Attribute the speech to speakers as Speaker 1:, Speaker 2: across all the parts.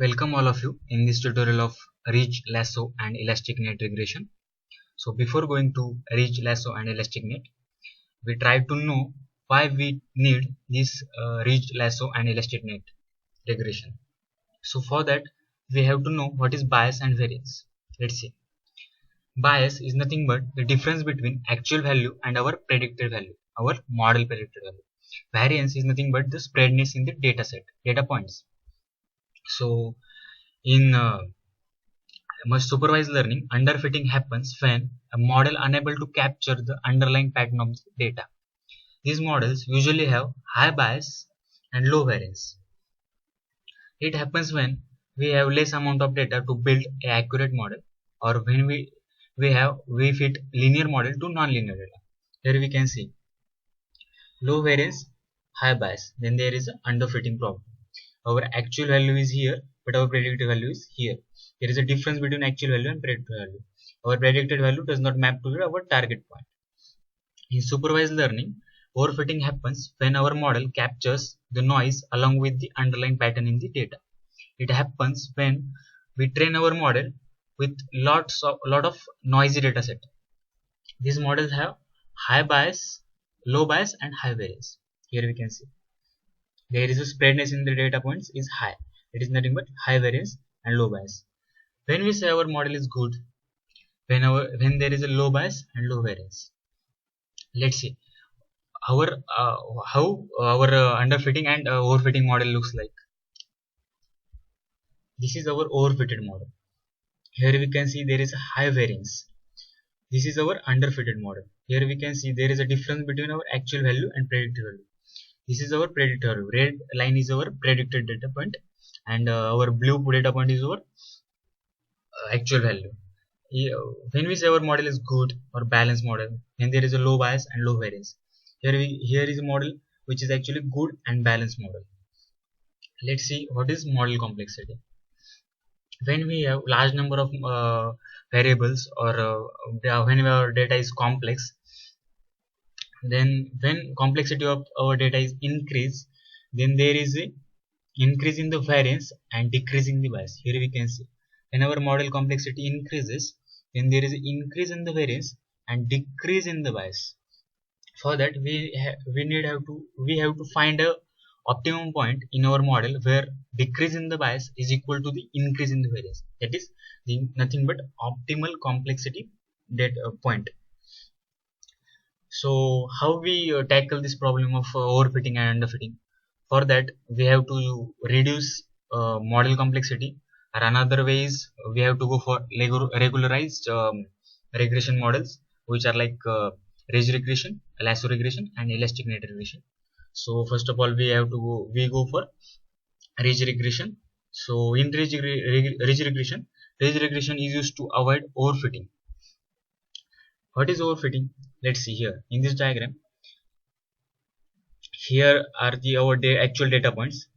Speaker 1: Welcome all of you in this tutorial of Ridge, Lasso and Elastic Net regression. So before going to Ridge, Lasso and Elastic Net, we try to know why we need this Ridge, Lasso and Elastic Net regression. So for that we have to know what is bias and variance. Let's see. Bias is nothing but the difference between actual value and our predicted value, our model predicted value. Variance is nothing but the spreadness in the data set, data points. So in supervised learning, underfitting happens when a model unable to capture the underlying pattern of the data. These models usually have high bias and low variance. It happens when we have less amount of data to build an accurate model, or when we fit linear model to non-linear data. Here we can see low variance, high bias. Then there is an underfitting problem. Our actual value is here, but our predicted value is here. There is a difference between actual value and predicted value. Our predicted value does not map to our target point. In supervised learning, overfitting happens when our model captures the noise along with the underlying pattern in the data. It happens when we train our model with lot of noisy data set. These models have high bias, low bias and high variance. Here we can see there is a spreadness in the data points is high. It is nothing but high variance and low bias. When we say our model is good, when there is a low bias and low variance. Let's see our how our underfitting and overfitting model looks like. This is our overfitted model. Here we can see there is a high variance. This is our underfitted model. Here we can see there is a difference between our actual value and predicted value. This is our predicted value. Red line is our predicted data point, and our blue data point is our actual value. When we say our model is good or balanced model, then there is a low bias and low variance. Here is a model which is actually good and balanced model. Let's see what is model complexity. When we have large number of variables, or when our data is complex, then when complexity of our data is increased, then there is a increase in the variance and decrease in the bias. Here we can see when our model complexity increases, then there is an increase in the variance and decrease in the bias. For that we have to find a optimum point in our model where decrease in the bias is equal to the increase in the variance. That is nothing but optimal complexity data point. So how we tackle this problem of overfitting and underfitting? For that we have to reduce model complexity, or another way is we have to go for regularized regression models, which are like ridge regression, lasso regression and elastic net regression. So first of all we go for ridge regression. So in ridge regression is used to avoid overfitting. What is overfitting? Let's see here in this diagram. Here are our actual data points.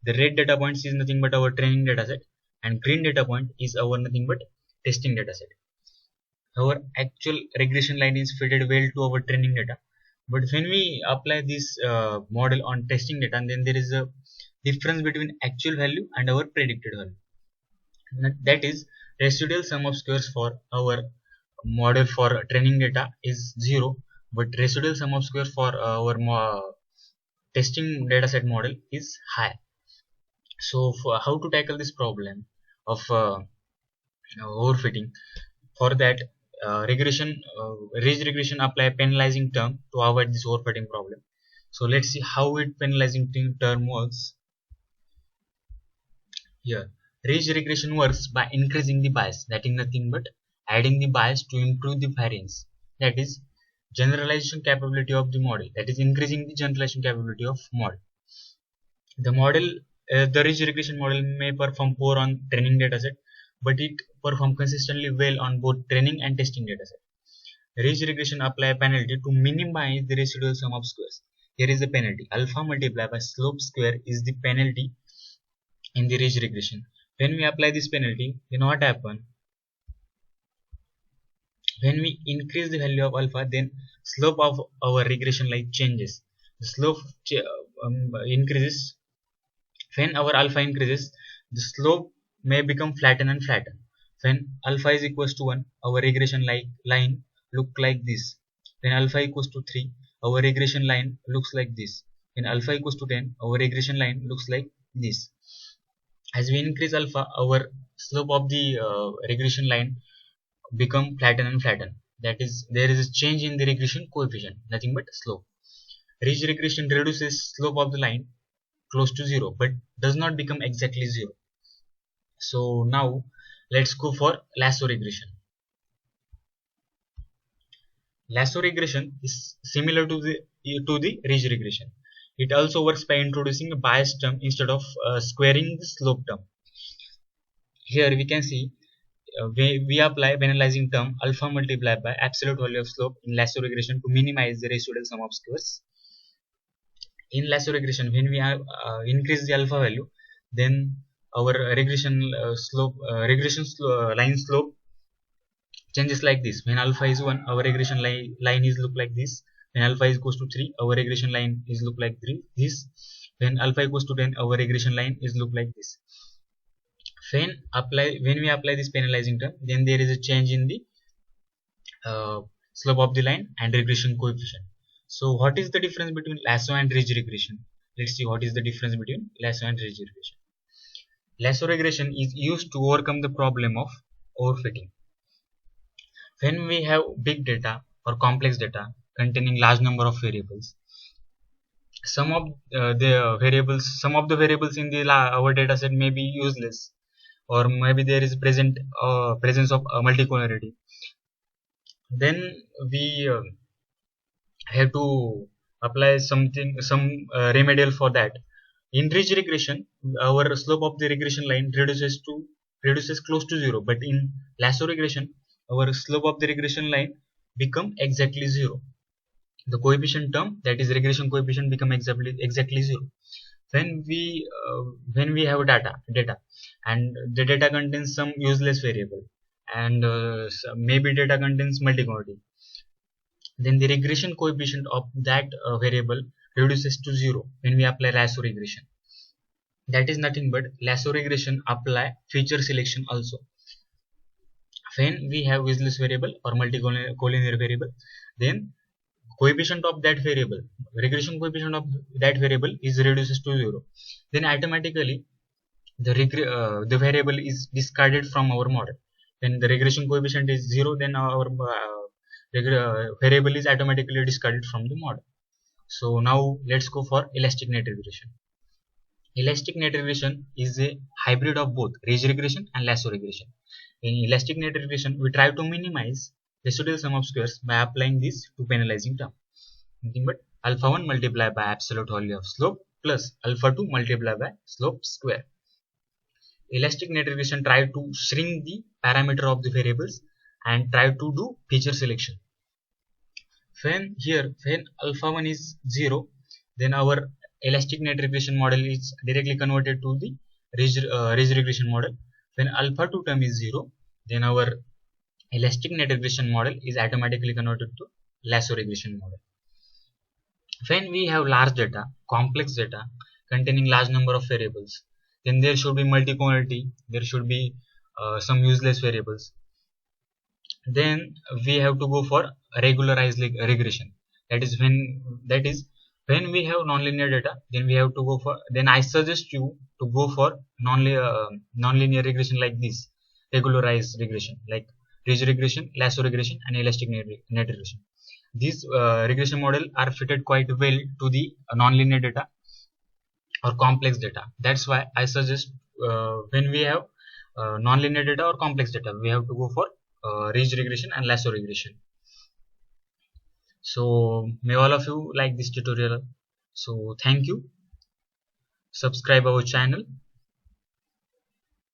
Speaker 1: The red data points is nothing but our training data set, and green data point is our nothing but testing data set. Our actual regression line is fitted well to our training data, but when we apply this model on testing data, then there is a difference between actual value and our predicted value. That is, residual sum of squares for our model for training data is 0, but residual sum of squares for our testing dataset model is high. So for how to tackle this problem of overfitting? For that ridge regression apply penalizing term to avoid this overfitting problem. So let's see how it penalizing term works. Here ridge regression works by increasing the bias, that is nothing but adding the bias to improve the variance, that is generalization capability of the model, that is increasing the generalization capability of model. The ridge regression model may perform poor on training dataset, but it perform consistently well on both training and testing dataset. Ridge regression apply a penalty to minimize the residual sum of squares. Here is the penalty: alpha multiplied by slope square is the penalty in the ridge regression. When we apply this penalty, then what happen? When we increase the value of alpha, then slope of our regression line changes. The slope increases. When our alpha increases, the slope may become flatten and flatten. When alpha is equals to 1, our regression line look like this. When alpha equals to 3, our regression line looks like this. When alpha equals to 10, our regression line looks like this. As we increase alpha, our slope of the regression line become flatten and flatten. That is, there is a change in the regression coefficient, nothing but slope. Ridge regression reduces slope of the line close to 0 but does not become exactly 0. So now let's go for lasso regression. Lasso regression is similar to the ridge regression. It also works by introducing a bias term instead of squaring the slope term. Here we can see we apply penalizing term alpha multiplied by absolute value of slope in lasso regression to minimize the residual sum of squares. In lasso regression, when we increase the alpha value, then our line slope changes like this. When alpha is 1, our regression line is look like this. When alpha is equals to 3, our regression line is look like this. When alpha equals to 10, our regression line is look like this. When we apply this penalizing term, then there is a change in the slope of the line and regression coefficient. So what is the difference between lasso and ridge regression? Let's see what is the difference between lasso and ridge regression. Lasso regression is used to overcome the problem of overfitting. When we have big data or complex data containing large number of variables, some of the variables in our data set may be useless, or maybe there is presence of multicolority. Then we have to apply some remedial for that. In ridge regression, our slope of the regression line reduces close to 0, but in lasso regression, our slope of the regression line become exactly 0. The coefficient term, that is regression coefficient, become exactly 0. When we have data and the data contains some useless variable, and maybe data contains multicolority, then the regression coefficient of that variable reduces to 0 when we apply lasso regression. That is nothing but lasso regression apply feature selection also. When we have useless variable or multicollinear variable, then coefficient of that variable, regression coefficient of that variable is reduces to 0. Then automatically the variable is discarded from our model. When the regression coefficient is 0, then our variable is automatically discarded from the model. So now let's go for elastic net regression. Elastic net regression is a hybrid of both ridge regression and lasso regression. In elastic net regression, we try to minimize residual sum of squares by applying this to penalizing term. Nothing but alpha 1 multiplied by absolute value of slope plus alpha 2 multiplied by slope square. Elastic net regression try to shrink the parameter of the variables and try to do feature selection. When alpha 1 is 0, then our elastic net regression model is directly converted to the ridge regression model. When alpha 2 term is 0, then our elastic net regression model is automatically converted to lasso regression model. When we have large data, complex data containing large number of variables, then there should be multicolority, there should be some useless variables. Then we have to go for regularized regression. That is when we have nonlinear data, then we have to go for. Then I suggest you to go for nonlinear regression like this, regularized regression like ridge regression, lasso regression, and elastic net regression. These regression model are fitted quite well to the nonlinear data or complex data. That's why I suggest when we have nonlinear data or complex data, we have to go for ridge regression and lasso regression. So may all of you like this tutorial. So thank you. Subscribe our channel